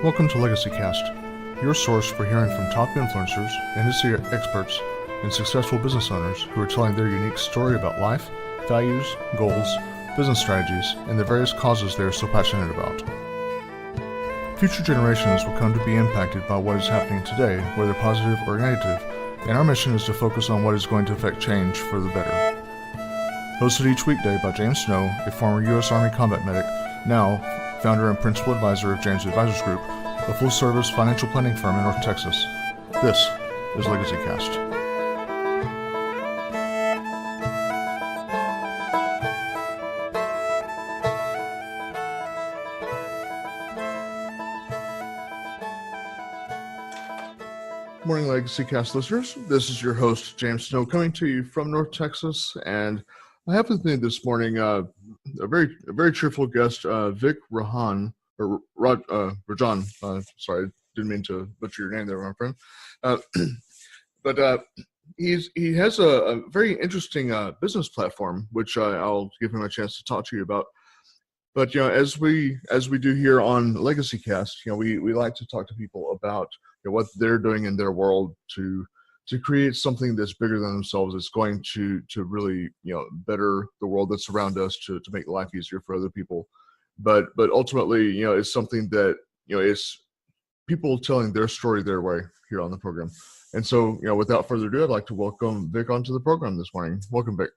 Welcome to LegacyCast, your source for hearing from top influencers, industry experts, and successful business owners who are telling their unique story about life, values, goals, business strategies, and the various causes they are so passionate about. Future generations will come to be impacted by what is happening today, whether positive or negative, and our mission is to focus on what is going to affect change for the better. Hosted each weekday by James Snow, a former U.S. Army combat medic, now founder and principal advisor of James Advisors Group, a full-service financial planning firm in North Texas. This is LegacyCast. Morning, LegacyCast listeners. This is your host, James Snow, coming to you from North Texas, and I have with me this morning a very cheerful guest, Vik Rajan, or Rajan. Sorry, didn't mean to butcher your name there, my friend. But he has a very interesting business platform, which I'll give him a chance to talk to you about. But as we do here on LegacyCast, we like to talk to people about what they're doing in their world to create something that's bigger than themselves. It's going to really better the world that's around us, to make life easier for other people. But ultimately, it's something that it's people telling their story their way here on the program. And so, without further ado, I'd like to welcome Vik onto the program this morning. Welcome, Vik.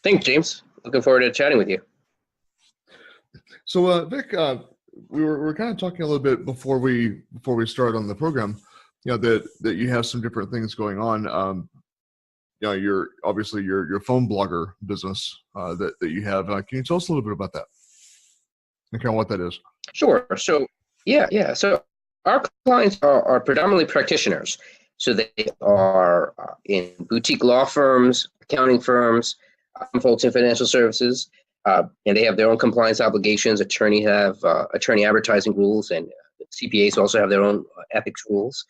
Thanks, James. Looking forward to chatting with you. So, Vik, we were kind of talking a little bit before we started on the program, that you have some different things going on. You're obviously your PhoneBlogger business that you have. Can you tell us a little bit about that and kind of what that is? Sure. So So our clients are predominantly practitioners. So they are in boutique law firms, accounting firms, folks in financial services, and they have their own compliance obligations. Attorney advertising rules, and CPAs also have their own ethics rules,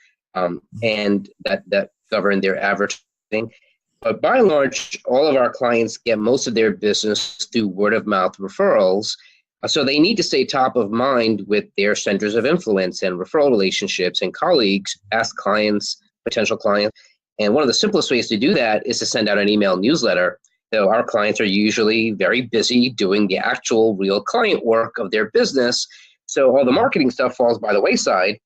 and that govern their advertising. But by and large, all of our clients get most of their business through word of mouth referrals. So they need to stay top of mind with their centers of influence and referral relationships and colleagues, ask clients, potential clients. And one of the simplest ways to do that is to send out an email newsletter. So our clients are usually very busy doing the actual real client work of their business. So all the marketing stuff falls by the wayside.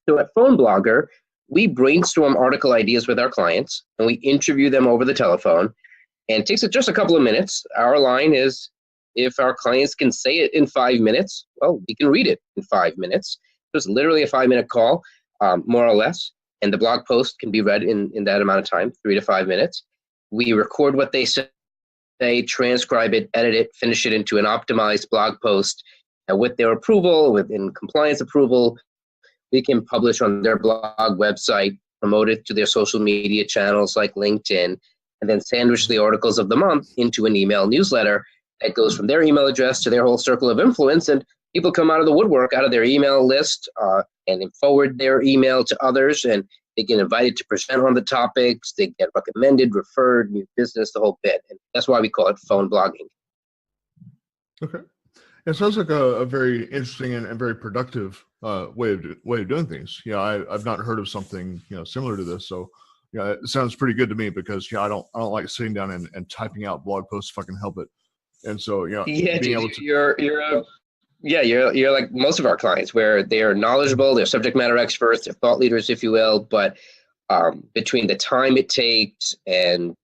So at PhoneBlogger, we brainstorm article ideas with our clients and we interview them over the telephone. And it takes just a couple of minutes. Our line is, if our clients can say it in 5 minutes, well, we can read it in 5 minutes. So it's literally a 5-minute call, more or less. And the blog post can be read in that amount of time, 3 to 5 minutes. We record what they say, transcribe it, edit it, finish it into an optimized blog post. And with their approval, within compliance approval, we can publish on their blog website, promote it to their social media channels like LinkedIn, and then sandwich the articles of the month into an email newsletter that goes from their email address to their whole circle of influence. And people come out of the woodwork, out of their email list, and then forward their email to others, and they get invited to present on the topics. They get recommended, referred, new business, the whole bit. And that's why we call it phone blogging. Okay. It sounds like a very interesting and very productive way of doing things. I've not heard of something similar to this. So it sounds pretty good to me, because I don't like sitting down and typing out blog posts if I can help it. And so being able to you're like most of our clients, where they are knowledgeable, they're subject matter experts, they're thought leaders, if you will. But between the time it takes and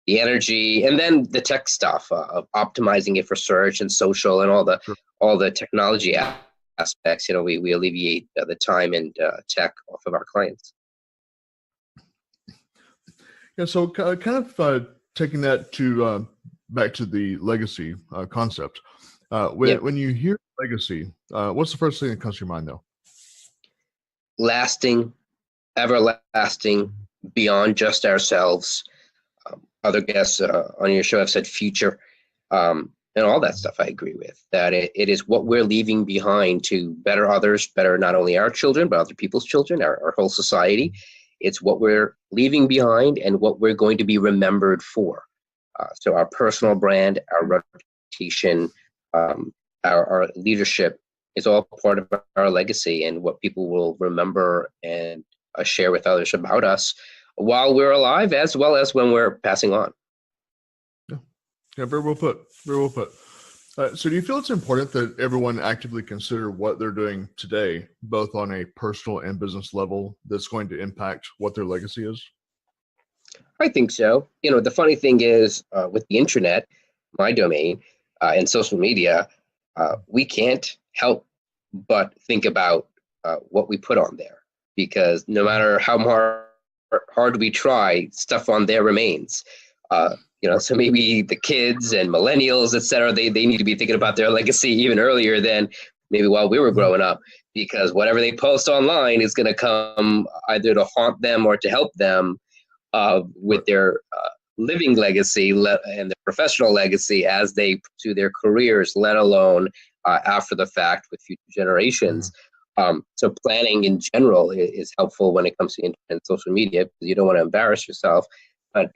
the energy, and then the tech stuff of optimizing it for search and social and all the technology aspects, we alleviate the time and tech off of our clients. Yeah. So kind of taking that to back to the legacy concept. When you hear legacy, what's the first thing that comes to your mind, though? Lasting, everlasting, beyond just ourselves. Other guests on your show have said future, and all that stuff I agree with. That it is what we're leaving behind to better others, better not only our children, but other people's children, our whole society. It's what we're leaving behind and what we're going to be remembered for. So our personal brand, our reputation, our leadership, is all part of our legacy and what people will remember and share with others about us while we're alive, as well as when we're passing on. Yeah, very well put. Very well put. So do you feel it's important that everyone actively consider what they're doing today, both on a personal and business level, that's going to impact what their legacy is? I think so. The funny thing is, with the internet, my domain, and social media, we can't help but think about what we put on there, because no matter how hard we try, stuff on there remains. So maybe the kids and millennials, et cetera, they need to be thinking about their legacy even earlier than maybe while we were growing up, because whatever they post online is going to come either to haunt them or to help them with their living legacy and their professional legacy as they pursue their careers, let alone after the fact with future generations. So planning in general is helpful when it comes to internet and social media, because you don't want to embarrass yourself. But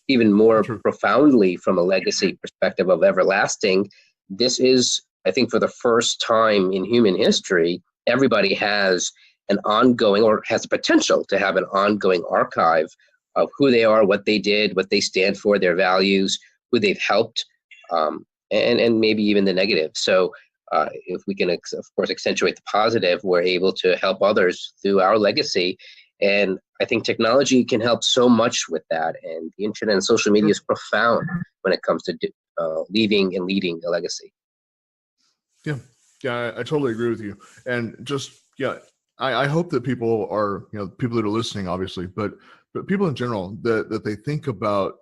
even more profoundly, from a legacy perspective of everlasting, this is, I think, for the first time in human history, everybody has an ongoing, or has the potential to have an ongoing archive of who they are, what they did, what they stand for, their values, who they've helped, and maybe even the negative. So if we can, of course, accentuate the positive, we're able to help others through our legacy. And I think technology can help so much with that. And the internet and social media is profound when it comes to leaving and leading a legacy. Yeah, I totally agree with you. And just, I hope that people are, people that are listening, obviously, but people in general, that they think about,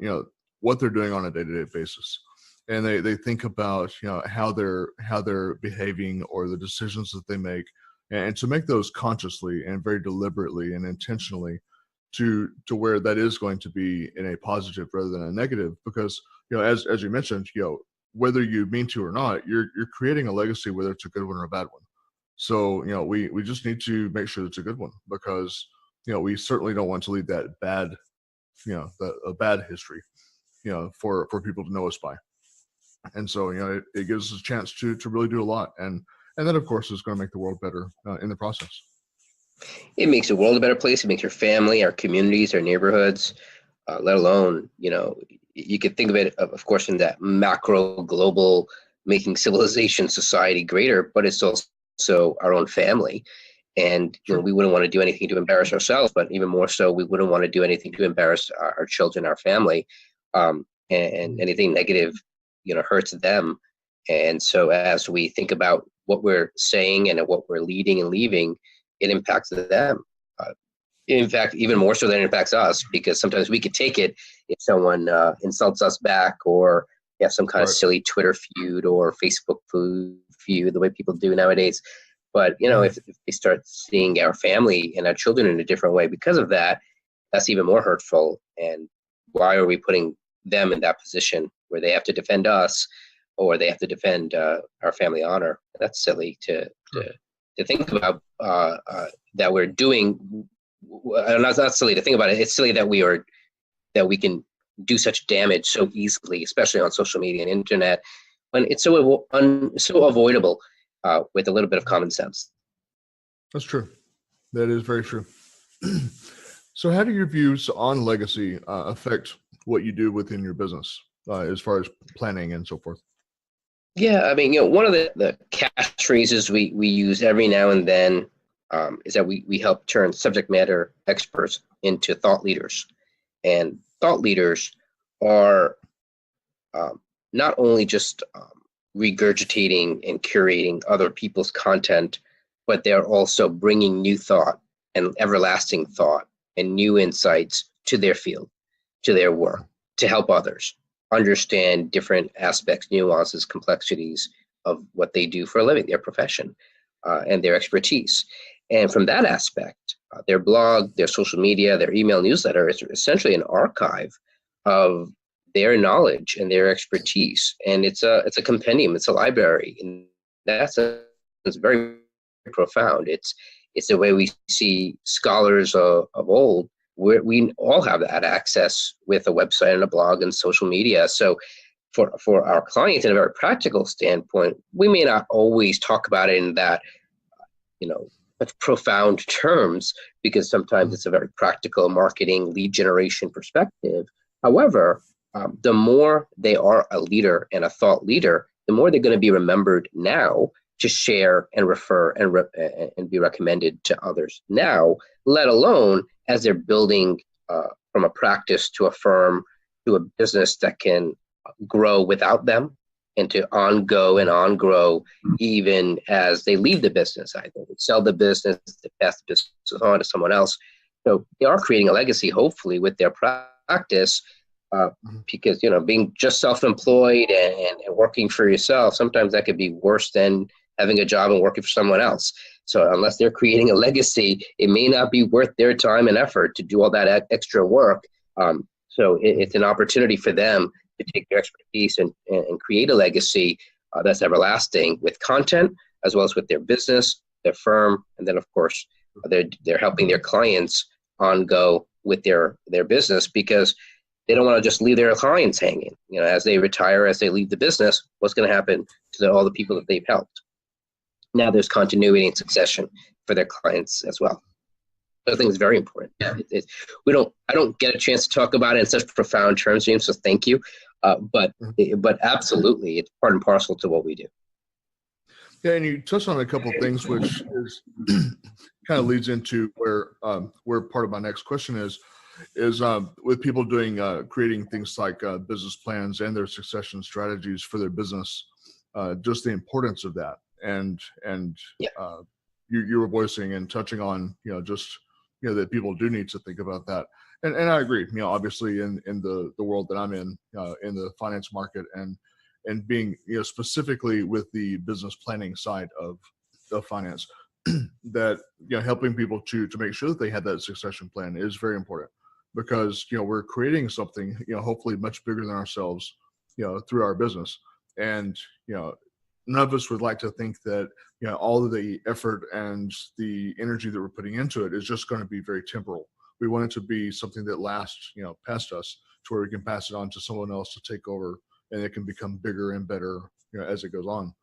what they're doing on a day-to-day basis. And they think about, how they're behaving, or the decisions that they make, and to make those consciously and very deliberately and intentionally to where that is going to be in a positive rather than a negative. Because, as you mentioned, whether you mean to or not, you're creating a legacy, whether it's a good one or a bad one. So, we just need to make sure it's a good one, because, we certainly don't want to leave that bad, a bad history, for people to know us by. And so, it gives us a chance to really do a lot. And that, of course, is going to make the world better in the process. It makes the world a better place. It makes your family, our communities, our neighborhoods, let alone, you could think of it, of course, in that macro global, making civilization, society greater, but it's also our own family. And we wouldn't want to do anything to embarrass ourselves, but even more so, we wouldn't want to do anything to embarrass our children, our family, and anything negative, hurts them. And so as we think about what we're saying and what we're leading and leaving, it impacts them. In fact, even more so than it impacts us, because sometimes we could take it if someone insults us back, or have some kind of silly Twitter feud or Facebook feud, the way people do nowadays. But, if they start seeing our family and our children in a different way because of that, that's even more hurtful. And why are we putting them in that position where they have to defend us, or they have to defend our family honor? That's silly to think about, that we're doing. Not silly to think about it. It's silly that we can do such damage so easily, especially on social media and internet, when it's so avoidable with a little bit of common sense. That's true. That is very true. So how do your views on legacy affect what you do within your business, as far as planning and so forth? Yeah, I mean, one of the catchphrases we use every now and then is that we help turn subject matter experts into thought leaders. And thought leaders are not only just regurgitating and curating other people's content, but they're also bringing new thought and everlasting thought and new insights to their field, to their work, to help others understand different aspects, nuances, complexities of what they do for a living, their profession, and their expertise. And from that aspect, their blog, their social media, their email newsletter is essentially an archive of their knowledge and their expertise. And it's a compendium, it's a library. And that's very profound. It's the way we see scholars of old. We all have that access with a website and a blog and social media. So for our clients in a very practical standpoint, we may not always talk about it in that, such profound terms, because sometimes it's a very practical marketing lead generation perspective. However, the more they are a leader and a thought leader, the more they're going to be remembered now to share and refer and be recommended to others now, let alone as they're building from a practice to a firm to a business that can grow without them, and to on grow even as they leave the business. Either they sell the business, they pass the business on to someone else. So they are creating a legacy, hopefully, with their practice, because being just self-employed and working for yourself, sometimes that could be worse than having a job and working for someone else. So unless they're creating a legacy, it may not be worth their time and effort to do all that extra work. So it's an opportunity for them to take their expertise and create a legacy that's everlasting with content, as well as with their business, their firm, and then of course they're helping their clients go with their business, because they don't want to just leave their clients hanging. As they retire, as they leave the business, what's going to happen to all the people that they've helped? Now there's continuity and succession for their clients as well. I think it's very important. I don't get a chance to talk about it in such profound terms, James, so thank you. But absolutely, it's part and parcel to what we do. Yeah, and you touched on a couple of things, which is kind of leads into where part of my next question is with people doing creating things like business plans and their succession strategies for their business, just the importance of that, and you were voicing and touching on that people do need to think about that. And I agree, obviously in the world that I'm in the finance market and being, specifically with the business planning side of finance, that, helping people to make sure that they have that succession plan is very important, because, we're creating something, hopefully much bigger than ourselves, through our business. And, none of us would like to think that, all of the effort and the energy that we're putting into it is just going to be very temporal. We want it to be something that lasts, past us, to where we can pass it on to someone else to take over, and it can become bigger and better, as it goes on.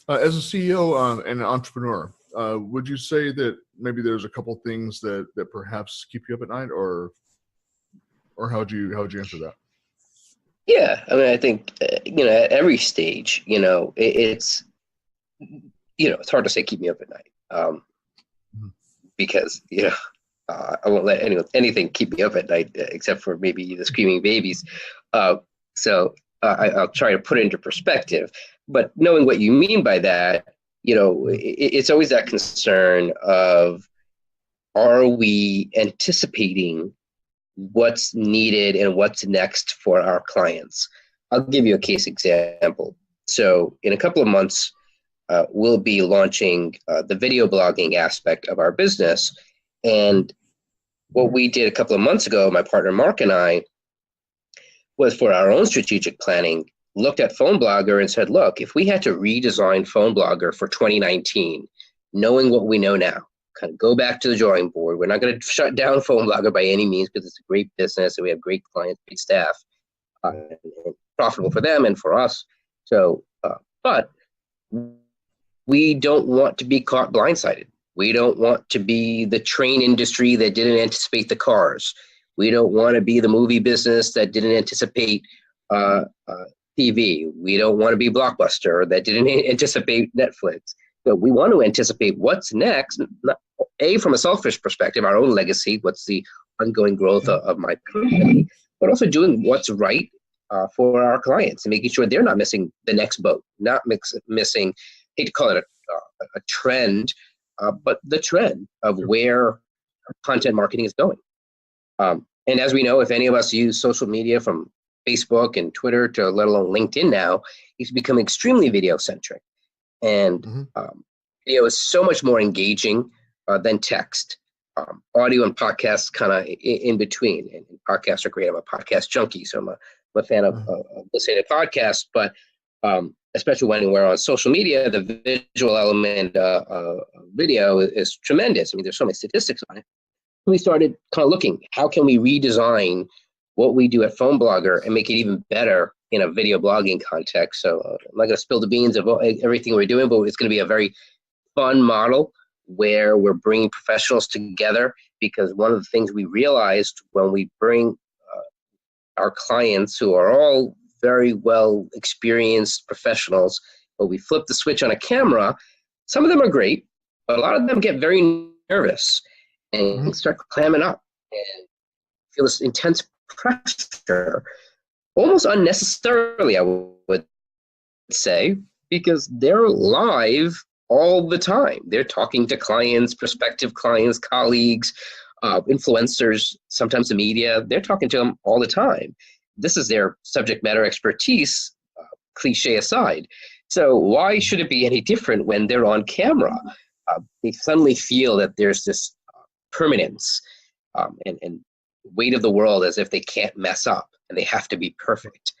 As a CEO and an entrepreneur, would you say that maybe there's a couple things that perhaps keep you up at night, or how would you answer that? Yeah, I mean, I think at every stage, it's it's hard to say keep me up at night, because I won't let anything keep me up at night except for maybe the screaming babies. So I'll try to put it into perspective. But knowing what you mean by that, it's always that concern of, are we anticipating what's needed and what's next for our clients? I'll give you a case example. So in a couple of months, we'll be launching the video blogging aspect of our business. And what we did a couple of months ago, my partner Mark and I, was for our own strategic planning, looked at PhoneBlogger and said, look, if we had to redesign PhoneBlogger for 2019, knowing what we know now, kind of go back to the drawing board. We're not going to shut down PhoneBlogger by any means, because it's a great business and we have great clients, great staff, and profitable for them and for us. So, but we don't want to be caught blindsided. We don't want to be the train industry that didn't anticipate the cars. We don't want to be the movie business that didn't anticipate TV. We don't want to be Blockbuster that didn't anticipate Netflix. So we want to anticipate what's next, from a selfish perspective, our own legacy, what's the ongoing growth of my company, but also doing what's right for our clients and making sure they're not missing the next boat, not missing, hate to call it a trend, but the trend of where content marketing is going. And as we know, if any of us use social media from Facebook and Twitter to let alone LinkedIn now, it's become extremely video centric. And video is so much more engaging than text. Audio and podcasts kind of in between. And podcasts are great. I'm a podcast junkie, so I'm a fan of listening to podcasts. But especially when we're on social media, the visual element of video is tremendous. I mean, there's so many statistics on it. We started kind of looking, how can we redesign what we do at PhoneBlogger and make it even better in a video blogging context. So I'm not going to spill the beans of everything we're doing, but it's going to be a very fun model where we're bringing professionals together, because one of the things we realized when we bring our clients, who are all very well experienced professionals, but we flip the switch on a camera, some of them are great, but a lot of them get very nervous and start clamming up and feel this intense pressure, almost unnecessarily, I would say, because they're live all the time. They're talking to clients, prospective clients, colleagues, influencers, sometimes the media. They're talking to them all the time. This is their subject matter expertise, cliche aside. So why should it be any different when they're on camera? They suddenly feel that there's this permanence and weight of the world, as if they can't mess up and they have to be perfect.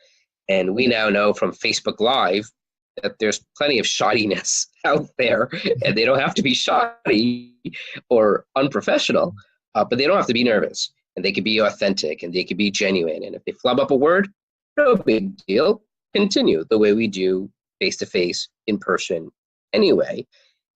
And we now know from Facebook Live that there's plenty of shoddiness out there, and they don't have to be shoddy or unprofessional, but they don't have to be nervous, and they can be authentic, and they can be genuine. And if they flub up a word, no big deal. Continue the way we do face-to-face, in person anyway.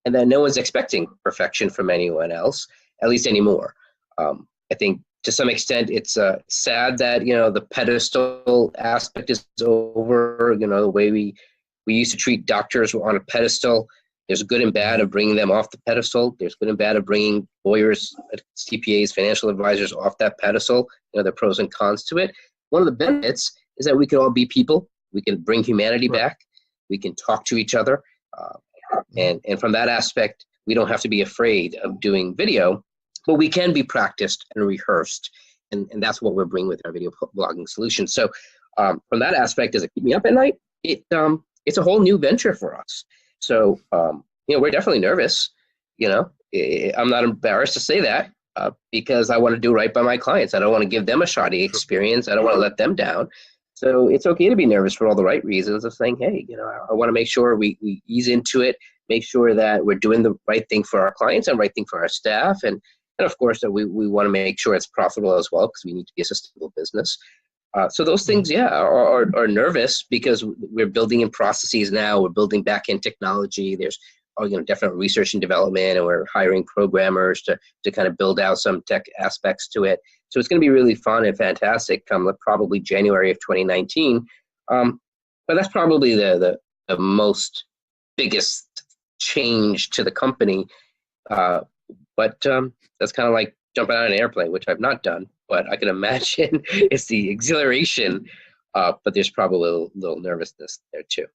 And then no one's expecting perfection from anyone else, at least anymore. I think to some extent it's sad that, the pedestal aspect is over. The way we used to treat doctors on a pedestal. There's good and bad of bringing them off the pedestal. There's good and bad of bringing lawyers, CPAs, financial advisors off that pedestal. There are pros and cons to it. One of the benefits is that we can all be people. We can bring humanity back. We can talk to each other. And from that aspect, we don't have to be afraid of doing video, but we can be practiced and rehearsed. And that's what we're bringing with our video blogging solution. So from that aspect, does it keep me up at night? It's a whole new venture for us. So, we're definitely nervous. I'm not embarrassed to say that because I want to do right by my clients. I don't want to give them a shoddy experience. I don't want to let them down. So it's okay to be nervous for all the right reasons of saying, hey, I want to make sure we ease into it, make sure that we're doing the right thing for our clients and right thing for our staff. And of course, that we want to make sure it's profitable as well, because we need to be a sustainable business. So those things, are nervous because we're building in processes now. We're building back-end technology. There's definite research and development, and we're hiring programmers to kind of build out some tech aspects to it. So it's going to be really fun and fantastic come probably January of 2019. But that's probably the most biggest change to the company. But that's kind of like jumping out of an airplane, which I've not done. But I can imagine it's the exhilaration, but there's probably a little nervousness there too.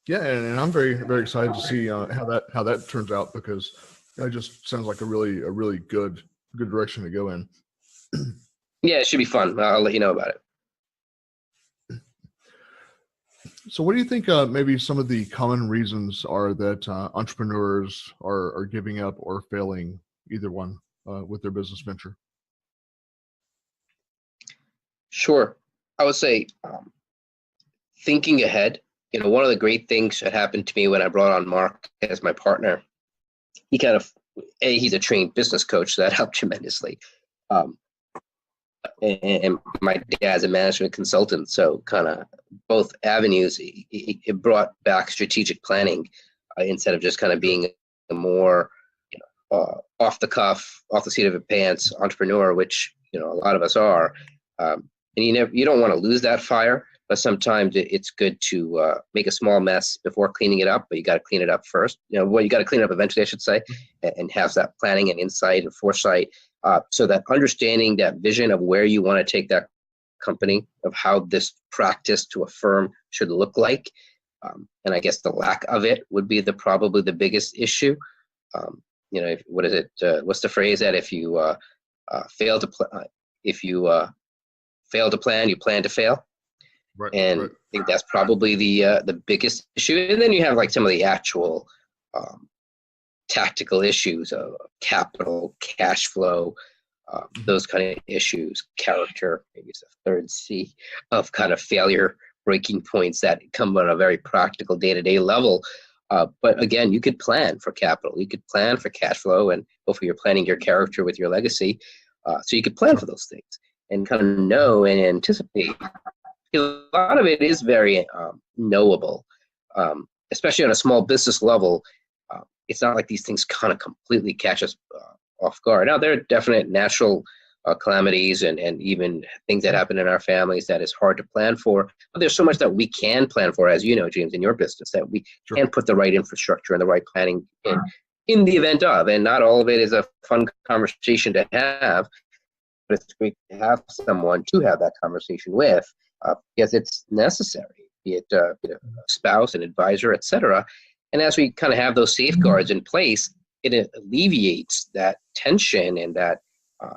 Yeah, and I'm very, very excited to see how that turns out, because that just sounds like a really good direction to go in. Yeah, it should be fun. I'll let you know about it. So what do you think maybe some of the common reasons are that entrepreneurs are giving up or failing, either one, with their business venture? Sure. I would say thinking ahead. One of the great things that happened to me when I brought on Mark as my partner, he's a trained business coach, so that helped tremendously. And my dad's a management consultant, so kind of both avenues, it brought back strategic planning instead of just kind of being a more off the cuff, off the seat of your pants entrepreneur, which a lot of us are. And you don't want to lose that fire, but sometimes it's good to make a small mess before cleaning it up, but you got to clean it up first. You got to clean it up eventually, I should say, and have that planning and insight and foresight, so that understanding that vision of where you want to take that company, of how this practice to a firm should look like. And I guess the lack of it would be probably the biggest issue. What is it? What's the phrase that if you fail to plan, you plan to fail? Right, and right. I think that's probably the biggest issue. And then you have like some of the actual tactical issues of capital, cash flow, those kind of issues, character, maybe it's a third C of kind of failure breaking points that come on a very practical day-to-day level. But again, you could plan for capital, you could plan for cash flow, and hopefully you're planning your character with your legacy. So you could plan for those things. and kind of know and anticipate. Because a lot of it is very knowable, especially on a small business level. It's not like these things kind of completely catch us off guard. Now, there are definite natural calamities and even things that happen in our families that is hard to plan for. But there's so much that we can plan for, as you know, James, in your business, that we can put the right infrastructure and the right planning in the event of. And not all of it is a fun conversation to have, but it's great to have someone to have that conversation with, because it's necessary, be it a spouse, an advisor, etc. And as we kind of have those safeguards in place, it alleviates that tension and that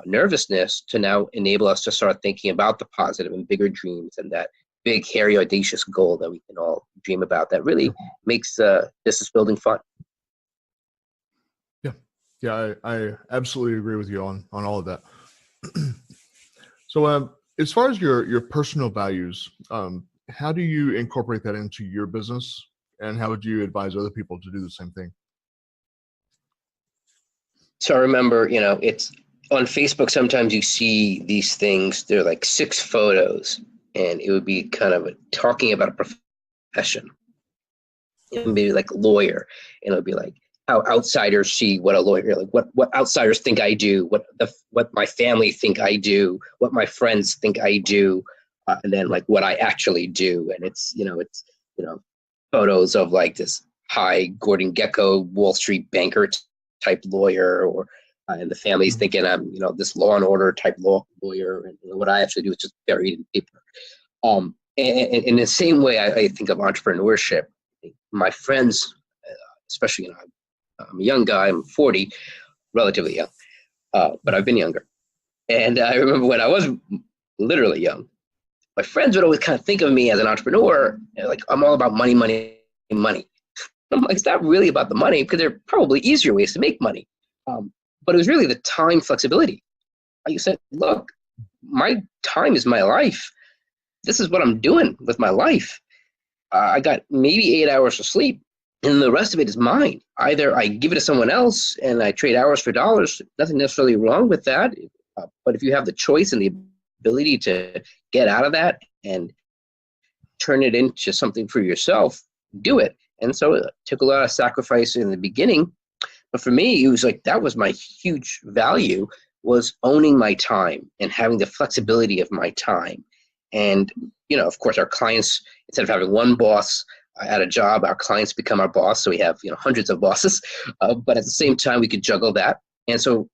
nervousness to now enable us to start thinking about the positive and bigger dreams and that big, hairy, audacious goal that we can all dream about that really makes business building fun. Yeah, I absolutely agree with you on all of that. So as far as your personal values, how do you incorporate that into your business, and how would you advise other people to do the same thing? So I remember, it's on Facebook, sometimes you see these things, they're like 6 photos, and it would be kind of talking about a profession. Maybe like lawyer, and it would be like how outsiders see what a lawyer, like what outsiders think I do, what my family think I do, what my friends think I do, and then like what I actually do. And it's photos of like this high Gordon Gekko Wall Street banker type lawyer, or and the family's thinking I'm this Law and Order type lawyer, and what I actually do is just buried in paper. And in the same way, I think of entrepreneurship. My friends, especially, I'm a young guy, I'm 40, relatively young, but I've been younger. And I remember when I was literally young, my friends would always kind of think of me as an entrepreneur, like I'm all about money, money, money. I'm like, it's not really about the money, because there are probably easier ways to make money. But it was really the time flexibility. Like you said, look, my time is my life. This is what I'm doing with my life. I got maybe 8 hours of sleep, and the rest of it is mine. Either I give it to someone else and I trade hours for dollars, nothing necessarily wrong with that. But if you have the choice and the ability to get out of that and turn it into something for yourself, do it. And so it took a lot of sacrifice in the beginning. But for me, it was like that was my huge value, was owning my time and having the flexibility of my time. And, of course, our clients, instead of having one boss at a job, our clients become our boss. So we have, hundreds of bosses. But at the same time, we could juggle that. And so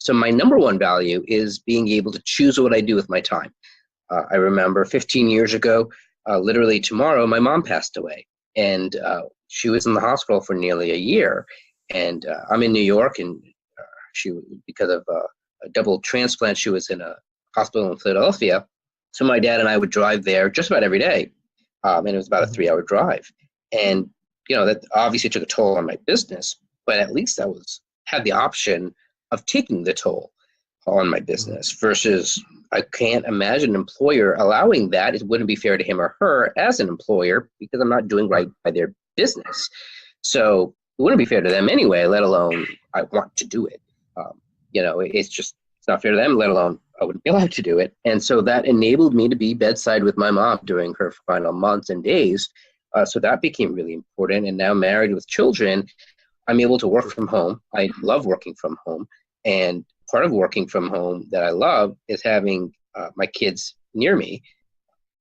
my number one value is being able to choose what I do with my time. I remember 15 years ago, literally tomorrow, my mom passed away. And she was in the hospital for nearly a year. And I'm in New York, and because of a double transplant, she was in a hospital in Philadelphia. So my dad and I would drive there just about every day. And it was about a 3-hour drive. And, that obviously took a toll on my business, but at least I had the option of taking the toll on my business versus I can't imagine an employer allowing that. It wouldn't be fair to him or her as an employer, because I'm not doing right by their business. So it wouldn't be fair to them anyway, let alone I want to do it. It's not fair to them, let alone I wouldn't be allowed to do it. And so that enabled me to be bedside with my mom during her final months and days. So that became really important. And now married with children, I'm able to work from home. I love working from home. And part of working from home that I love is having my kids near me.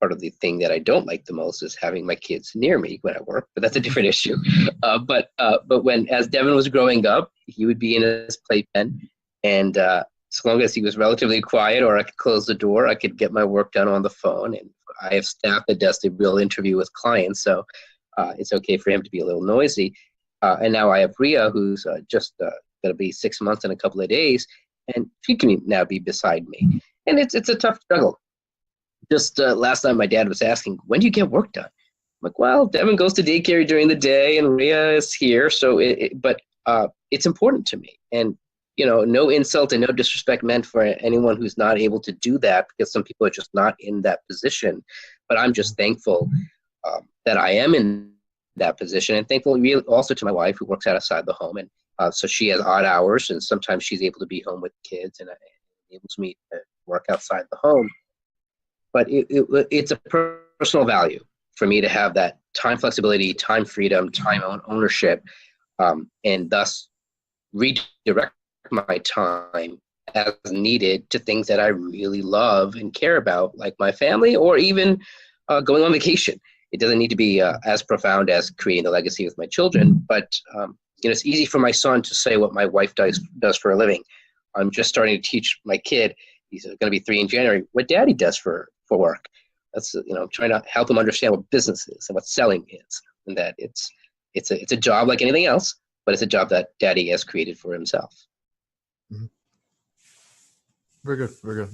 Part of the thing that I don't like the most is having my kids near me when I work, but that's a different issue. But as Devin was growing up, he would be in his playpen, and as long as he was relatively quiet or I could close the door, I could get my work done on the phone. And I have staff that does the real interview with clients, so it's okay for him to be a little noisy. And now I have Rhea, who's just going to be 6 months in a couple of days, and she can now be beside me. And it's a tough struggle. Just last night, my dad was asking, when do you get work done? I'm like, well, Devin goes to daycare during the day, and Rhea is here. So, but it's important to me. And, no insult and no disrespect meant for anyone who's not able to do that, because some people are just not in that position. But I'm just thankful that I am in that position, and thankful really also to my wife, who works outside the home. And so she has odd hours, and sometimes she's able to be home with kids, and it enables me to work outside the home. But it's a personal value for me to have that time flexibility, time freedom, time ownership, and thus redirect my time as needed to things that I really love and care about, like my family, or even going on vacation. It doesn't need to be as profound as creating a legacy with my children, but it's easy for my son to say what my wife does for a living. I'm just starting to teach my kid, he's going to be 3 in January, what daddy does for work. That's, I'm trying to help him understand what business is and what selling is, and that it's a job like anything else, but it's a job that daddy has created for himself. Mm-hmm. Very good. Very good.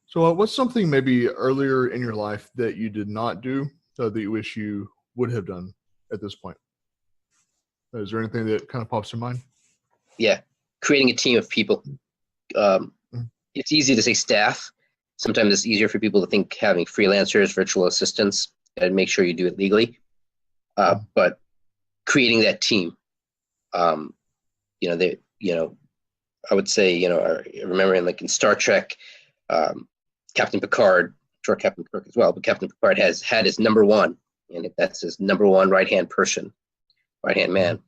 So what's something maybe earlier in your life that you did not do that you wish you would have done at this point? Is there anything that kind of pops in mind? Yeah. Creating a team of people. It's easy to say staff. Sometimes it's easier for people to think having freelancers, virtual assistants, and make sure you do it legally. But creating that team, I would say, I remember in Star Trek, Captain Picard, sure Captain Kirk as well, but Captain Picard has had his number one, and that's his number one right-hand man.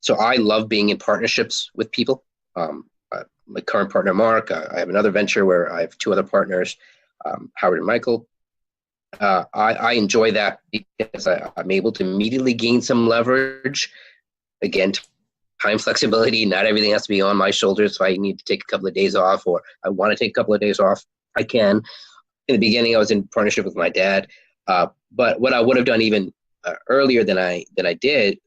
So I love being in partnerships with people. My current partner, Mark, I have another venture where I have 2 other partners, Howard and Michael. I enjoy that because I'm able to immediately gain some leverage. Again, time flexibility, not everything has to be on my shoulders. If I need to take a couple of days off, or I want to take a couple of days off, I can. In the beginning, I was in partnership with my dad. But what I would have done even earlier than I did,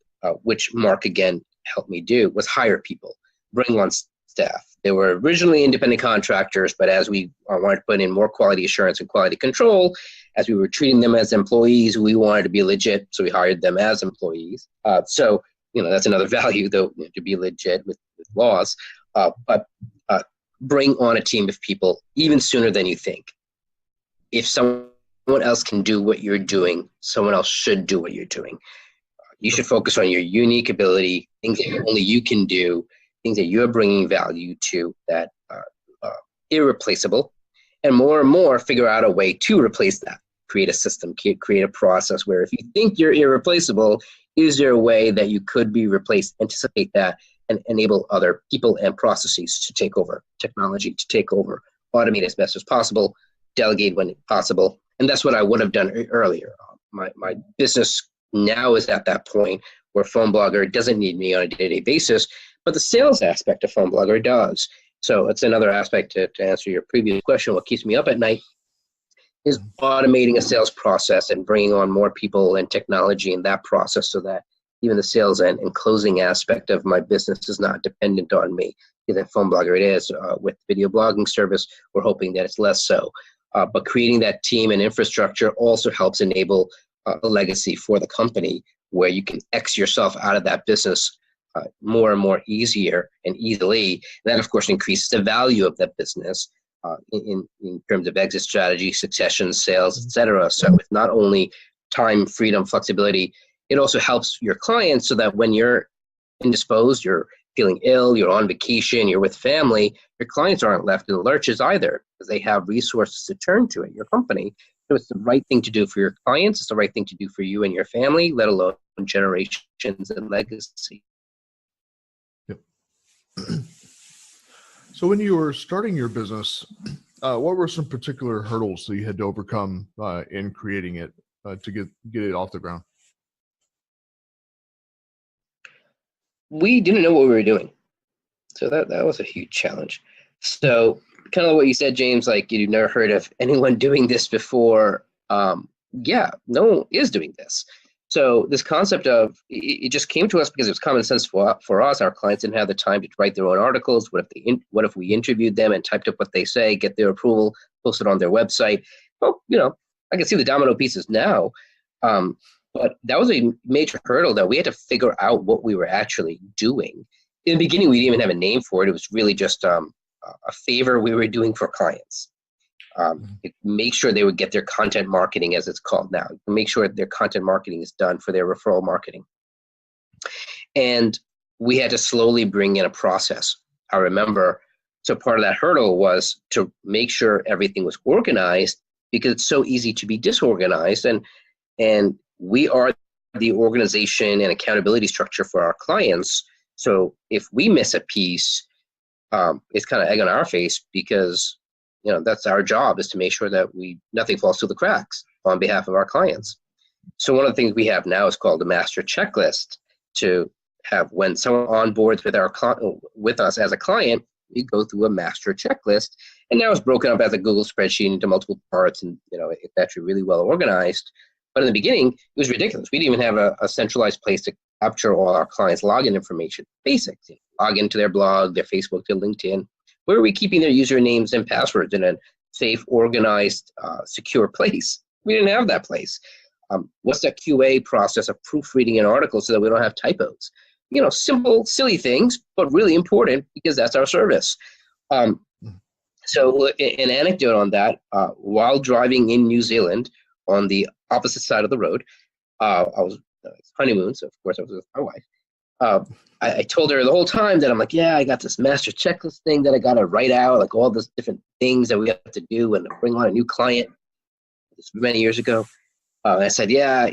which Mark again helped me do, was hire people, bring on staff. They were originally independent contractors, but as we wanted to put in more quality assurance and quality control, as we were treating them as employees, we wanted to be legit, so we hired them as employees. So that's another value, though, to be legit with laws. But bring on a team of people even sooner than you think. If someone else can do what you're doing, someone else should do what you're doing. You should focus on your unique ability, things that only you can do, things that you're bringing value to that irreplaceable, and more figure out a way to replace that. Create a system, create a process where if you think you're irreplaceable, is there a way that you could be replaced? Anticipate that and enable other people and processes to take over, technology to take over, automate as best as possible, delegate when possible. And that's what I would have done earlier. My business now is at that point where PhoneBlogger doesn't need me on a day-to-day basis, but the sales aspect of PhoneBlogger does. So it's another aspect to answer your previous question. What keeps me up at night is automating a sales process and bringing on more people and technology in that process, so that even the sales and closing aspect of my business is not dependent on me. Because at PhoneBlogger it is. With video blogging service, we're hoping that it's less so. But creating that team and infrastructure also helps enable a legacy for the company where you can X yourself out of that business more and more easier and easily. And that, of course, increases the value of that business in terms of exit strategy, succession, sales, etc. So with not only time, freedom, flexibility, it also helps your clients so that when you're indisposed, you're feeling ill, you're on vacation, you're with family, your clients aren't left in the lurches either, because they have resources to turn to at your company. So it's the right thing to do for your clients. It's the right thing to do for you and your family, let alone generations and legacy. Yep. So when you were starting your business, what were some particular hurdles that you had to overcome in creating it to get it off the ground? We didn't know what we were doing. So that was a huge challenge. So kind of what you said, James, like you've never heard of anyone doing this before. Yeah, no one is doing this. So this concept of it just came to us because it was common sense for us. Our clients didn't have the time to write their own articles. What if we interviewed them and typed up what they say, get their approval, post it on their website? Well, I can see the domino pieces now. But that was a major hurdle that we had to figure out what we were actually doing. In the beginning, we didn't even have a name for it. It was really just a favor we were doing for clients. Make sure they would get their content marketing, as it's called now. Make sure their content marketing is done for their referral marketing. And we had to slowly bring in a process. I remember So part of that hurdle was to make sure everything was organized, because it's so easy to be disorganized. And we are the organization and accountability structure for our clients. So if we miss a piece, it's kind of egg on our face, because that's our job, is to make sure that nothing falls through the cracks on behalf of our clients. So one of the things we have now is called the master checklist, to have when someone onboards with us as a client, we go through a master checklist. And now it's broken up as a Google spreadsheet into multiple parts, and it's actually really well organized. But in the beginning, it was ridiculous. We didn't even have a centralized place to capture all our clients' login information. Basics, log into their blog, their Facebook, their LinkedIn. Where are we keeping their usernames and passwords in a safe, organized, secure place? We didn't have that place. What's that QA process of proofreading an article so that we don't have typos? Simple, silly things, but really important, because that's our service. So an anecdote on that, while driving in New Zealand on the opposite side of the road, I was honeymoon, so of course I was with my wife. I told her the whole time that I'm like, yeah, I got this master checklist thing that I got to write out, like all these different things that we have to do and bring on a new client. This was many years ago. I said, yeah,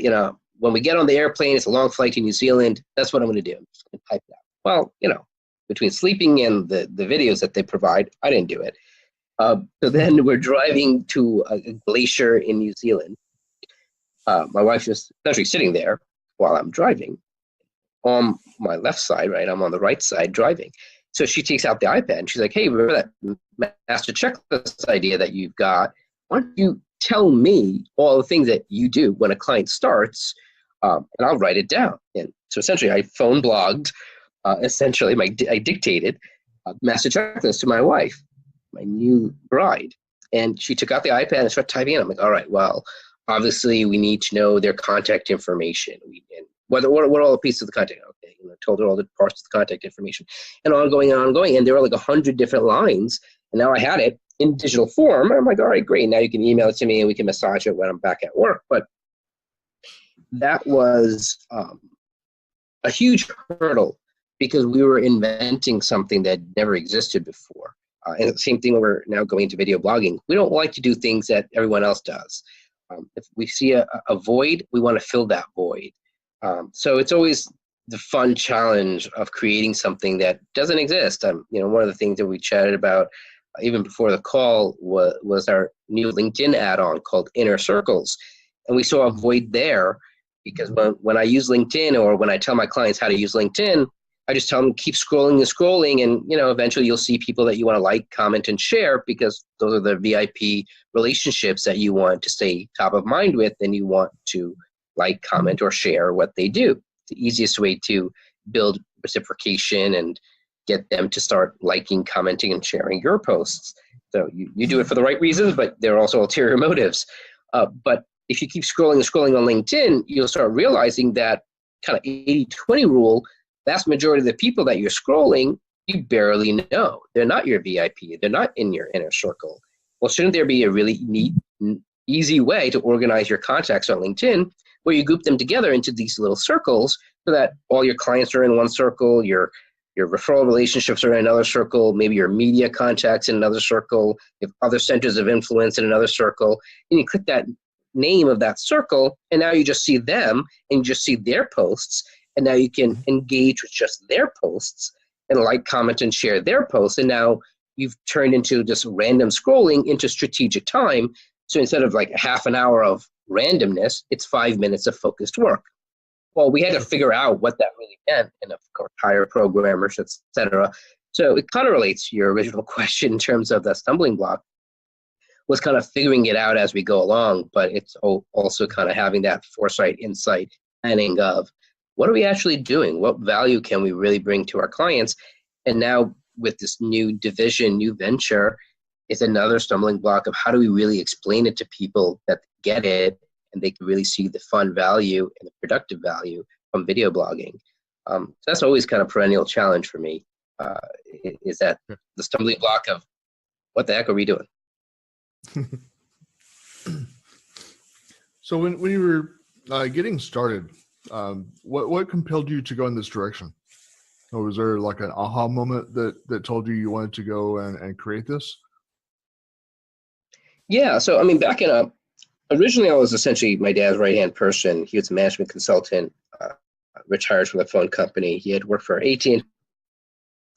when we get on the airplane, it's a long flight to New Zealand. That's what I'm going to do. I'm just going to type it out. Well, between sleeping and the videos that they provide, I didn't do it. So then we're driving to a glacier in New Zealand. My wife's just actually sitting there while I'm driving. On my left side, right? I'm on the right side driving. So she takes out the iPad and she's like, hey, remember that master checklist idea that you've got? Why don't you tell me all the things that you do when a client starts, and I'll write it down. And so essentially I phone blogged, I dictated a master checklist to my wife, my new bride. And she took out the iPad and started typing in. I'm like, all right, well, obviously we need to know their contact information. And what are all the pieces of the contact? Okay, told her all the parts of the contact information, and ongoing and ongoing. And there were like 100 different lines. And now I had it in digital form. I'm like, all right, great. Now you can email it to me and we can massage it when I'm back at work. But that was a huge hurdle, because we were inventing something that never existed before. And the same thing when we're now going into video blogging. We don't like to do things that everyone else does. If we see a void, we want to fill that void. So it's always the fun challenge of creating something that doesn't exist. One of the things that we chatted about even before the call was our new LinkedIn add-on called Inner Circles. And we saw a void there, because when I use LinkedIn, or when I tell my clients how to use LinkedIn, I just tell them keep scrolling and scrolling, and eventually you'll see people that you want to like, comment, and share, because those are the VIP relationships that you want to stay top of mind with, and you want to like, comment, or share what they do. The easiest way to build reciprocation and get them to start liking, commenting, and sharing your posts. So you do it for the right reasons, but there are also ulterior motives. But if you keep scrolling and scrolling on LinkedIn, you'll start realizing that kind of 80-20 rule. Vast majority of the people that you're scrolling, you barely know. They're not your VIP. They're not in your inner circle. Well, shouldn't there be a really neat, easy way to organize your contacts on LinkedIn, where you group them together into these little circles, so that all your clients are in one circle, your referral relationships are in another circle, maybe your media contacts in another circle, if other centers of influence in another circle, and you click that name of that circle, and now you just see them, and you just see their posts, and now you can engage with just their posts and like, comment, and share their posts, and now you've turned into just random scrolling into strategic time. So instead of like half an hour of randomness, it's 5 minutes of focused work. Well, we had to figure out what that really meant, and of course, hire programmers, etc. So it kind of relates to your original question in terms of the stumbling block, was kind of figuring it out as we go along, but it's also kind of having that foresight, insight, planning of what are we actually doing? What value can we really bring to our clients? And now with this new division, new venture, is another stumbling block of how do we really explain it to people that get it and they can really see the fun value and the productive value from video blogging. So that's always kind of perennial challenge for me, is that the stumbling block of what the heck are we doing? So when you were getting started, what compelled you to go in this direction? Or was there like an aha moment that told you wanted to go and create this? Yeah. So, I mean, back in originally I was essentially my dad's right-hand person. He was a management consultant, retired from the phone company. He had worked for AT&T.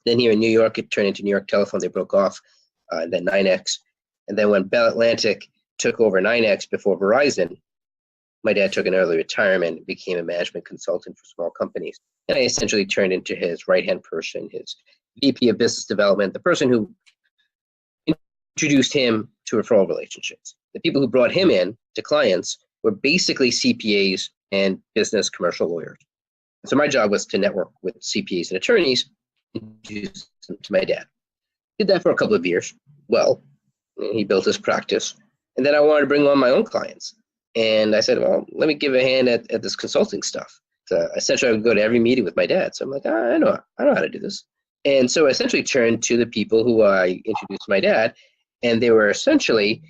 Then here in New York, it turned into New York Telephone. They broke off, then 9X. And then when Bell Atlantic took over 9X before Verizon, my dad took an early retirement and became a management consultant for small companies. And I essentially turned into his right-hand person, his VP of business development, the person who introduced him to referral relationships. The people who brought him in to clients were basically CPAs and business commercial lawyers. So my job was to network with CPAs and attorneys, introduce them to my dad. Did that for a couple of years. Well, he built his practice. And then I wanted to bring on my own clients. And I said, well, let me give a hand at this consulting stuff. So essentially, I would go to every meeting with my dad. So I'm like, I know how to do this. And so I essentially turned to the people who I introduced to my dad, and they were essentially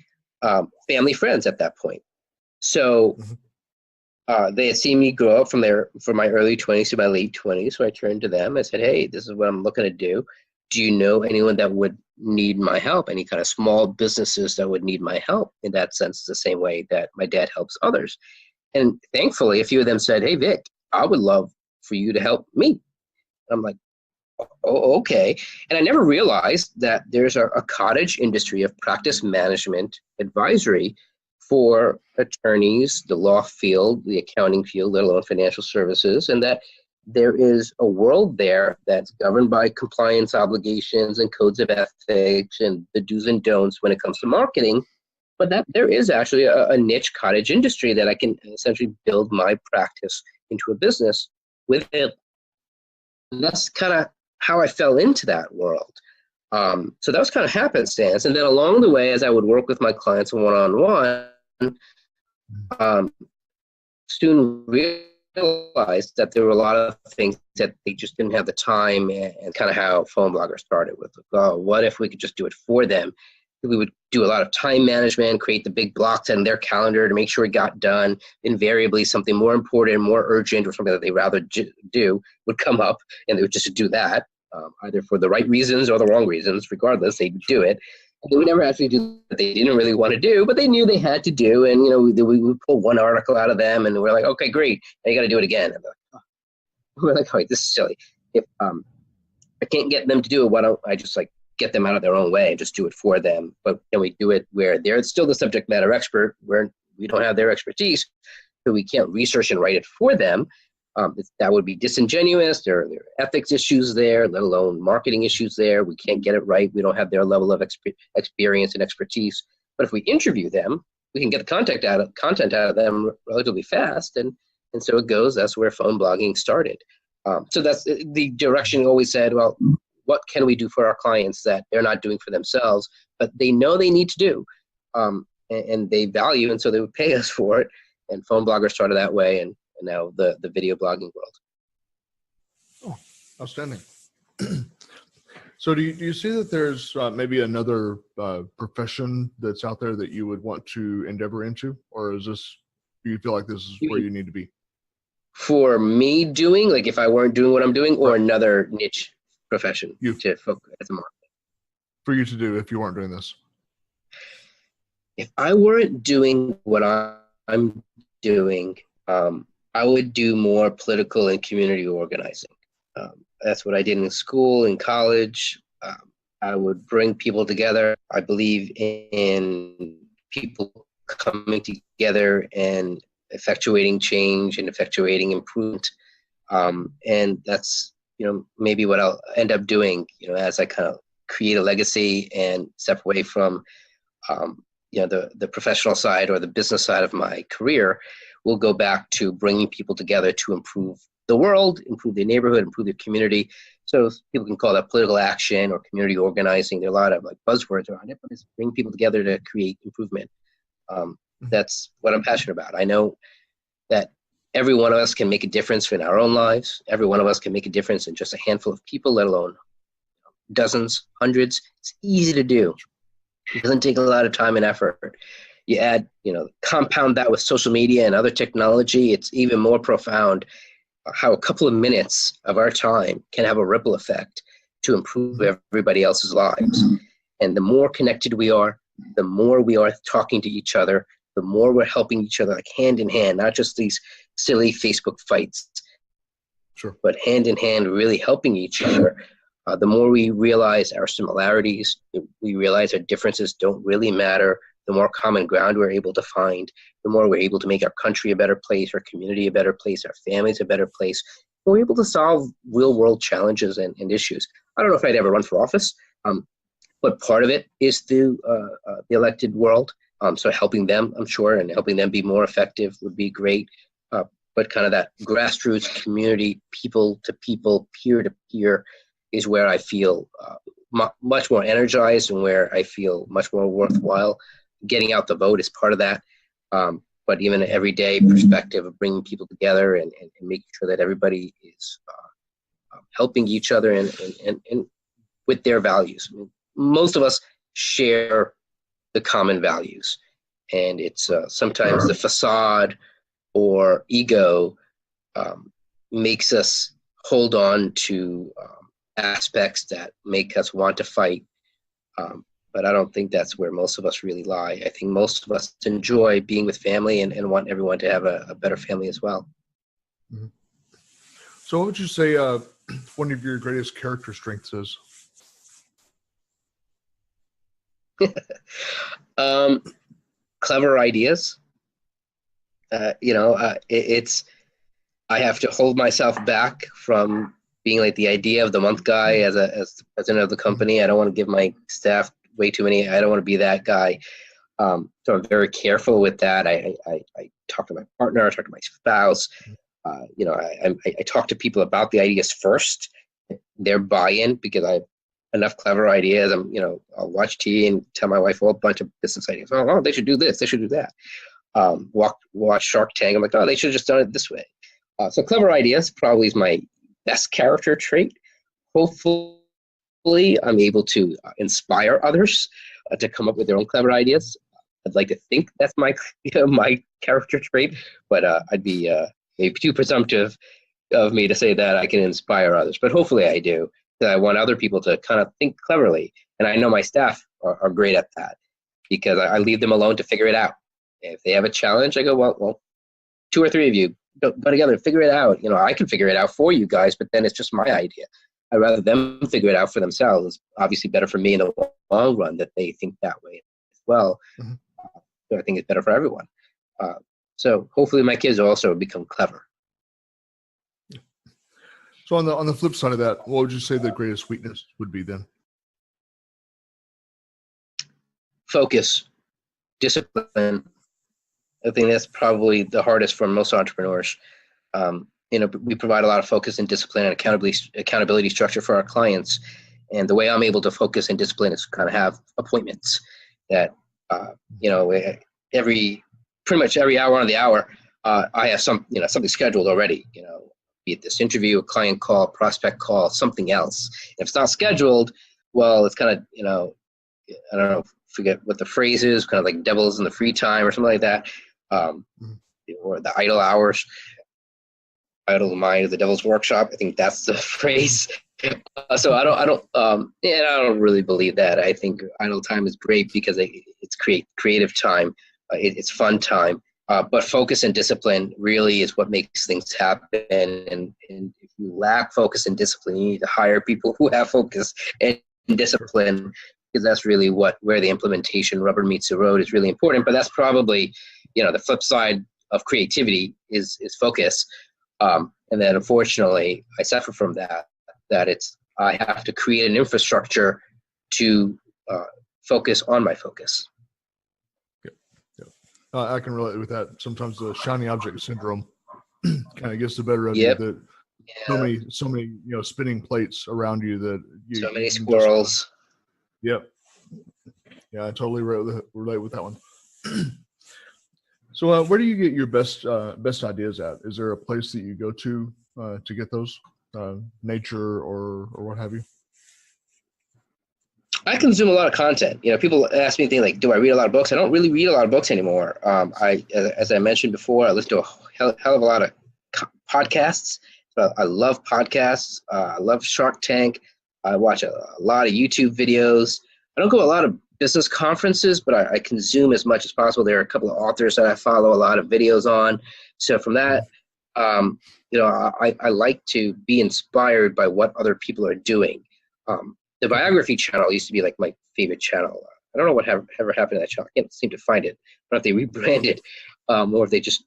family friends at that point. So they had seen me grow up from my early 20s to my late 20s. So I turned to them. I said, hey, this is what I'm looking to do. Do you know anyone that would need my help? Any kind of small businesses that would need my help? In that sense, the same way that my dad helps others. And thankfully, a few of them said, hey, Vic, I would love for you to help me. I'm like, oh, okay. And I never realized that there's a cottage industry of practice management advisory for attorneys, the law field, the accounting field, let alone financial services, and that there is a world there that's governed by compliance obligations and codes of ethics and the do's and don'ts when it comes to marketing, but that there is actually a niche cottage industry that I can essentially build my practice into a business with it. And that's kind of how I fell into that world. So that was kind of happenstance. And then along the way, as I would work with my clients one-on-one, soon realized that there were a lot of things that they just didn't have the time, and kind of how PhoneBlogger started with, oh, what if we could just do it for them? We would do a lot of time management, create the big blocks in their calendar to make sure it got done. Invariably, something more important, more urgent, or something that they rather do would come up, and they would just do that, either for the right reasons or the wrong reasons. Regardless, they would do it. They would never actually do what they didn't really want to do, but they knew they had to do. And, we would pull one article out of them, and we're like, okay, great. Now you got to do it again. And we're like, oh, wait, this is silly. If I can't get them to do it, why don't I just get them out of their own way and just do it for them? But then we do it where they're still the subject matter expert, where we don't have their expertise, so we can't research and write it for them. That would be disingenuous. There are ethics issues there, let alone marketing issues there. We can't get it right. We don't have their level of experience and expertise. But if we interview them, we can get the content out of them relatively fast. And so it goes. That's where phone blogging started. So that's the direction. Always said, well, what can we do for our clients that they're not doing for themselves, but they know they need to do, and they value, and so they would pay us for it. And PhoneBlogger started that way, and now the video blogging world. Oh, outstanding. So do you see that there's maybe another profession that's out there that you would want to endeavor into, or do you feel like this is where you need to be? For me doing, if I weren't doing what I'm doing, or another niche profession to focus as a market? For you to do if you weren't doing this. If I weren't doing what I'm doing, I would do more political and community organizing. That's what I did in school, in college. I would bring people together. I believe in people coming together and effectuating change and effectuating improvement. And that's, maybe what I'll end up doing, as I kind of create a legacy and step away from, the professional side or the business side of my career. We'll go back to bringing people together to improve the world, improve their neighborhood, improve their community. So people can call that political action or community organizing. There are a lot of buzzwords around it, but it's bring people together to create improvement. That's what I'm passionate about. I know that every one of us can make a difference in our own lives. Every one of us can make a difference in just a handful of people, let alone dozens, hundreds. It's easy to do. It doesn't take a lot of time and effort. You add, compound that with social media and other technology, it's even more profound. how a couple of minutes of our time can have a ripple effect to improve everybody else's lives. And the more connected we are, the more we are talking to each other, the more we're helping each other, like hand in hand, not just these silly Facebook fights, Sure. but hand in hand, really helping each other. The more we realize our similarities, we realize our differences don't really matter, the more common ground we're able to find, the more we're able to make our country a better place, our community a better place, our families a better place. We're able to solve real world challenges and issues. I don't know if I'd ever run for office, but part of it is through the elected world. So helping them, I'm sure, and helping them be more effective would be great. But kind of that grassroots community, people to people, peer to peer, is where I feel much more energized and where I feel much more worthwhile. Getting out the vote is part of that. But even an everyday perspective of bringing people together and making sure that everybody is helping each other and with their values. I mean, most of us share the common values, and it's sometimes the facade or ego makes us hold on to aspects that make us want to fight. But I don't think that's where most of us really lie. I think most of us enjoy being with family and want everyone to have a better family as well. Mm-hmm. So what would you say one of your greatest character strengths is? Clever ideas. It's I have to hold myself back from being like the idea of the month guy as the president of the company. I don't want to give my staff way too many. I don't want to be that guy. So I'm very careful with that. I talk to my partner. I talk to my spouse. I talk to people about the ideas first, their buy-in, because I have enough clever ideas. I'll watch TV and tell my wife a whole bunch of business ideas. Oh, they should do this. They should do that. Watch Shark Tank. I'm like, oh, they should have just done it this way. So clever ideas probably is my best character trait. Hopefully, I'm able to inspire others to come up with their own clever ideas. I'd like to think that's my character trait, but I'd be maybe too presumptive of me to say that I can inspire others. But hopefully I do. I want other people to kind of think cleverly. And I know my staff are great at that because I leave them alone to figure it out. If they have a challenge, I go, well, 2 or 3 of you go together and figure it out. I can figure it out for you guys, but then it's just my idea. I'd rather them figure it out for themselves. It's obviously better for me in the long run that they think that way as well. Mm-hmm. So I think it's better for everyone. So hopefully my kids also become clever. So on the flip side of that, what would you say the greatest weakness would be then? Focus, discipline. I think that's probably the hardest for most entrepreneurs. We provide a lot of focus and discipline and accountability structure for our clients. And the way I'm able to focus and discipline is kind of have appointments that, pretty much every hour on the hour, I have something scheduled already, be it this interview, a client call, prospect call, something else. If it's not scheduled, well, it's kind of, I don't know, forget what the phrase is, kind of like devils in the free time or something like that. Or the idle hours, idle mind of the devil's workshop. I think that's the phrase. So I don't really believe that. I think idle time is great because it's creative time. It's fun time. But focus and discipline really is what makes things happen. And if you lack focus and discipline, you need to hire people who have focus and discipline, because that's really where the implementation rubber meets the road is really important. But that's probably, the flip side of creativity is focus. And then unfortunately, I suffer from that I have to create an infrastructure to focus on my focus. I can relate with that. Sometimes the shiny object syndrome kind of gets the better of you. That so many spinning plates around you that so many squirrels. Yep. Yeah, I totally relate with that one. So, where do you get your best ideas at? Is there a place that you go to get those? Nature or what have you? I consume a lot of content. People ask me things like, do I read a lot of books? I don't really read a lot of books anymore. As I mentioned before, I listen to a hell of a lot of podcasts. So I love podcasts. I love Shark Tank. I watch a lot of YouTube videos. I don't go to a lot of business conferences, but I consume as much as possible. There are a couple of authors that I follow a lot of videos on. So from that, I like to be inspired by what other people are doing. The biography channel used to be like my favorite channel. I don't know what ever happened to that channel. I can't seem to find it. I don't know if they rebranded or if they just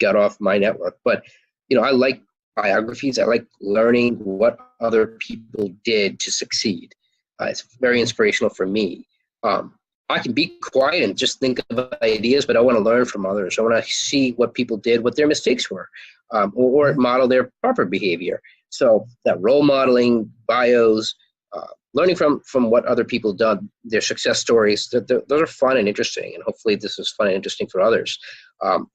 got off my network. But, I like biographies. I like learning what other people did to succeed. It's very inspirational for me. I can be quiet and just think of ideas, but I want to learn from others. I want to see what people did, what their mistakes were, or model their proper behavior. So that role modeling, bios, learning from what other people done, their success stories, those are fun and interesting. And hopefully this is fun and interesting for others.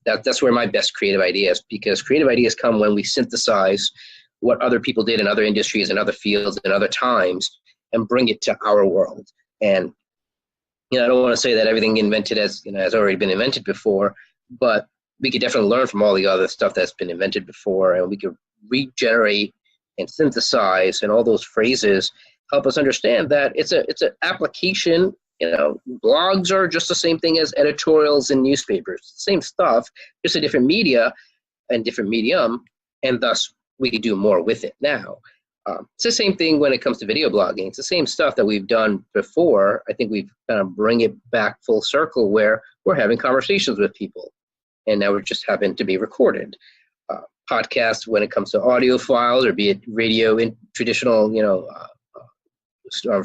That's where my best creative ideas, because creative ideas come when we synthesize what other people did in other industries and other fields and other times and bring it to our world. And I don't want to say that everything invented has already been invented before, but we could definitely learn from all the other stuff that's been invented before, and we could regenerate and synthesize, and all those phrases help us understand that it's an application. Blogs are just the same thing as editorials in newspapers. Same stuff, just a different media and different medium, and thus we can do more with it now. It's the same thing when it comes to video blogging. It's the same stuff that we've done before. I think we've kind of bring it back full circle where we're having conversations with people, and now it just happened to be recorded. Podcasts, when it comes to audio files, or be it radio in traditional,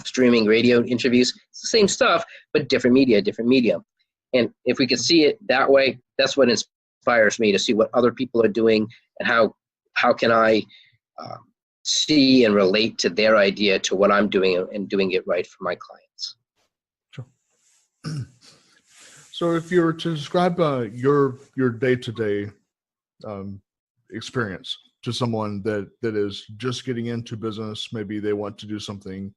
streaming radio interviews, it's the same stuff, but different media, different medium. And if we could see it that way, that's what inspires me to see what other people are doing, and how can I see and relate to their idea to what I'm doing and doing it right for my clients. Sure. So if you were to describe your day-to-day experience to someone that is just getting into business, maybe they want to do something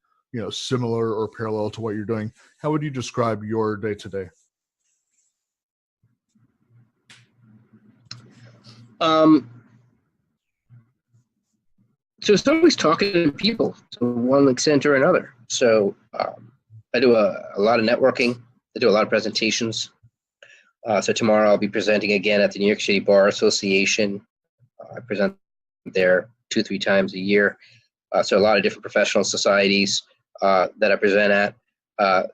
similar or parallel to what you're doing, how would you describe your day-to-day? So it's always talking to people, to one extent or another. So I do a lot of networking. I do a lot of presentations. So tomorrow I'll be presenting again at the New York City Bar Association. I present there 2-3 times a year. So a lot of different professional societies that I present at.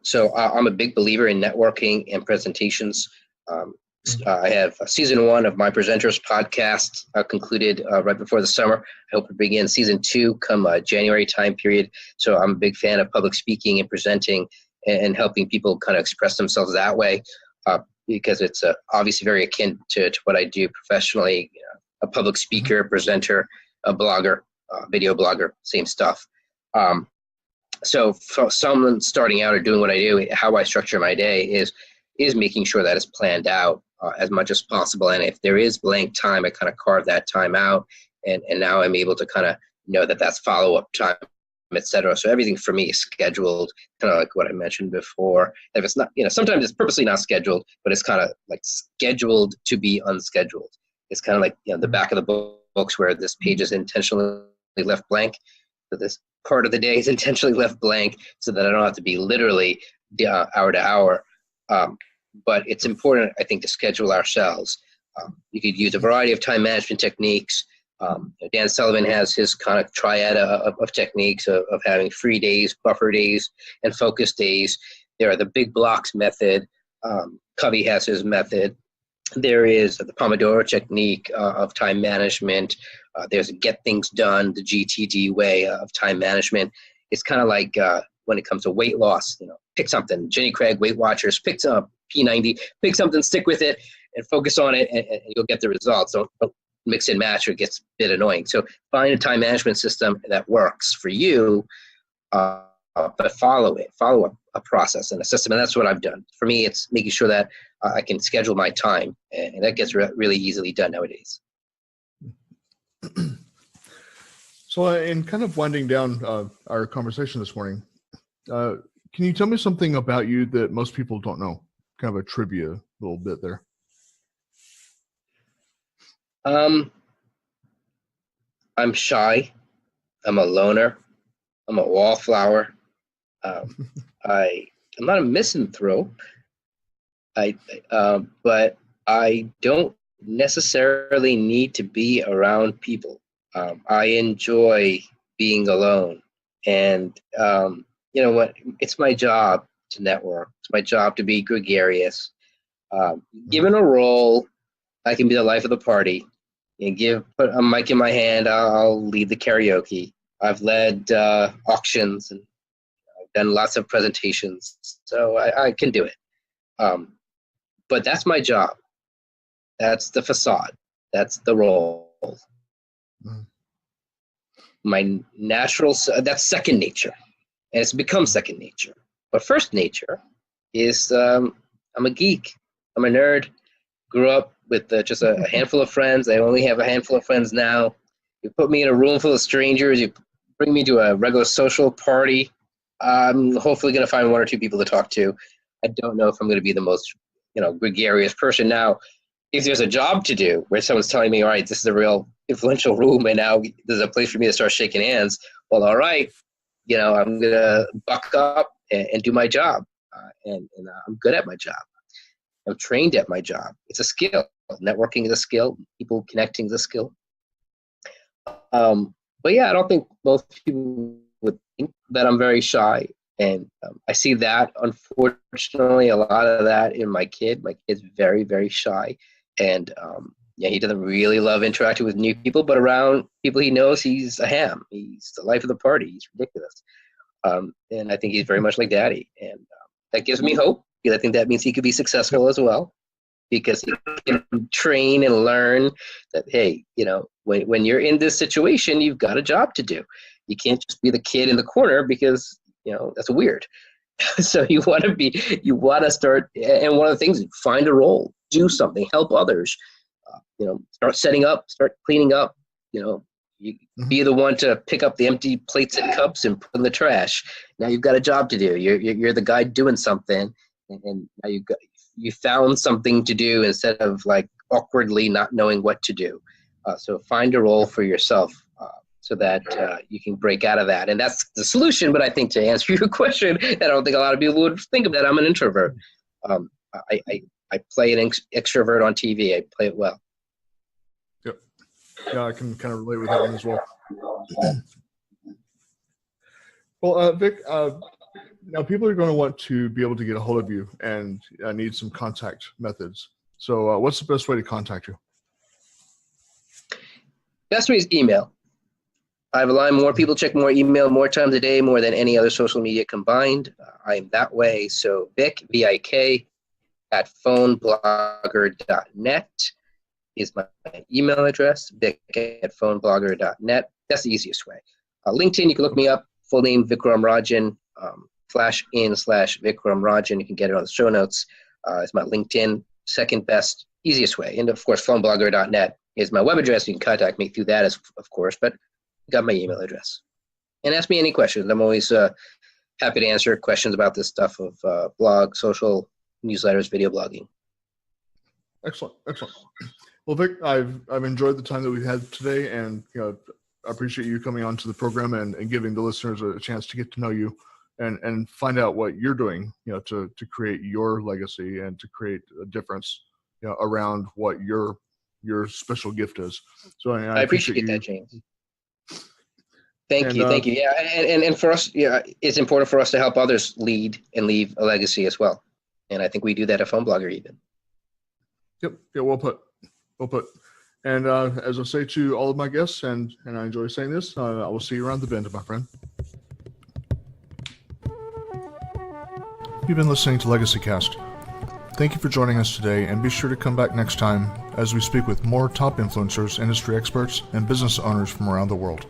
So I'm a big believer in networking and presentations. I have season 1 of my presenters podcast concluded right before the summer. I hope to begin season 2 come January time period. So I'm a big fan of public speaking and presenting and helping people kind of express themselves that way, because it's obviously very akin to what I do professionally. A public speaker, presenter, a blogger, video blogger, same stuff. So for someone starting out or doing what I do, how I structure my day is making sure that it's planned out as much as possible. And if there is blank time, I kind of carve that time out. And now I'm able to kind of know that that's follow-up time, etc. So everything for me is scheduled, kind of like what I mentioned before. If it's not, sometimes it's purposely not scheduled, but it's kind of like scheduled to be unscheduled. It's kind of like, the back of the books where this page is intentionally left blank. So this part of the day is intentionally left blank so that I don't have to be literally hour to hour. But it's important, I think, to schedule ourselves. You could use a variety of time management techniques. Dan Sullivan has his kind of triad of techniques of having free days, buffer days, and focus days. There are the big blocks method. Covey has his method. There is the Pomodoro technique of time management. There's a get things done, the GTD way of time management. It's kind of like when it comes to weight loss, pick something. Jenny Craig, Weight Watchers, pick some P90, pick something, stick with it, and focus on it, and you'll get the results. Don't mix and match, or it gets a bit annoying. So find a time management system that works for you, but follow a process and a system, and that's what I've done. For me, it's making sure that I can schedule my time, and that gets really easily done nowadays. So in kind of winding down our conversation this morning, can you tell me something about you that most people don't know? Kind of a trivia little bit there. I'm shy. I'm a loner. I'm a wallflower. I'm not a misanthrope. But I don't necessarily need to be around people. I enjoy being alone, and you know what? It's my job to network. It's my job to be gregarious. Given a role, I can be the life of the party. And put a mic in my hand, I'll lead the karaoke. I've led auctions and I've done lots of presentations, so I can do it. But that's my job. That's the facade. That's the role. My natural, that's second nature. And it's become second nature. But first nature is I'm a geek. I'm a nerd. Grew up with just a handful of friends. I only have a handful of friends now. You put me in a room full of strangers. You bring me to a regular social party. I'm hopefully going to find one or two people to talk to. I don't know if I'm going to be the most gregarious person. Now, if there's a job to do where someone's telling me, all right, this is a real influential room and now there's a place for me to start shaking hands, well, all right, I'm going to buck up and do my job. And I'm good at my job. I'm trained at my job. It's a skill. Networking is a skill. People connecting is a skill. But yeah, I don't think most people would think that I'm very shy. And I see that, unfortunately, a lot of that in my kid. My kid's very, very shy. And he doesn't really love interacting with new people, but around people he knows, he's a ham. He's the life of the party. He's ridiculous. And I think he's very much like Daddy. And that gives me hope, because I think that means he could be successful as well, because he can train and learn that, hey, when you're in this situation, you've got a job to do. You can't just be the kid in the corner, because that's weird. So you want to start, and one of the things, find a role, do something, help others, start setting up, start cleaning up, you be the one to pick up the empty plates and cups and put in the trash. Now you've got a job to do. You're the guy doing something, and now you found something to do instead of like awkwardly not knowing what to do. So find a role for yourself, so that you can break out of that. And that's the solution. But I think, to answer your question, I don't think a lot of people would think of that. I'm an introvert. I play an extrovert on TV. I play it well. Yep. Yeah, I can kind of relate with that one as well. Well, Vik, now people are going to want to be able to get a hold of you and need some contact methods. So what's the best way to contact you? Best way is email. I have a line. More people check more email more times a day, more than any other social media combined. I'm that way. So Vik, V-I-K, at PhoneBlogger.net is my email address. Vik at PhoneBlogger.net. That's the easiest way. LinkedIn, you can look me up. Full name, Vikram Rajan. /in/Vikram Rajan. You can get it on the show notes. It's my LinkedIn, second best, easiest way. And of course, PhoneBlogger.net is my web address. You can contact me through that, of course, but got my email address. And ask me any questions. I'm always happy to answer questions about this stuff of blog, social, newsletters, video blogging. Excellent. Well, Vik, I've enjoyed the time that we've had today, and I appreciate you coming onto the program and giving the listeners a chance to get to know you and find out what you're doing, to create your legacy and to create a difference, around what your special gift is. So I appreciate that, James. Thank you. Yeah, and for us, it's important for us to help others lead and leave a legacy as well. And I think we do that at PhoneBlogger even. Yep. Yeah. Well put. And as I say to all of my guests, and I enjoy saying this, I will see you around the bend, my friend. You've been listening to Legacy Cast. Thank you for joining us today, and be sure to come back next time as we speak with more top influencers, industry experts, and business owners from around the world.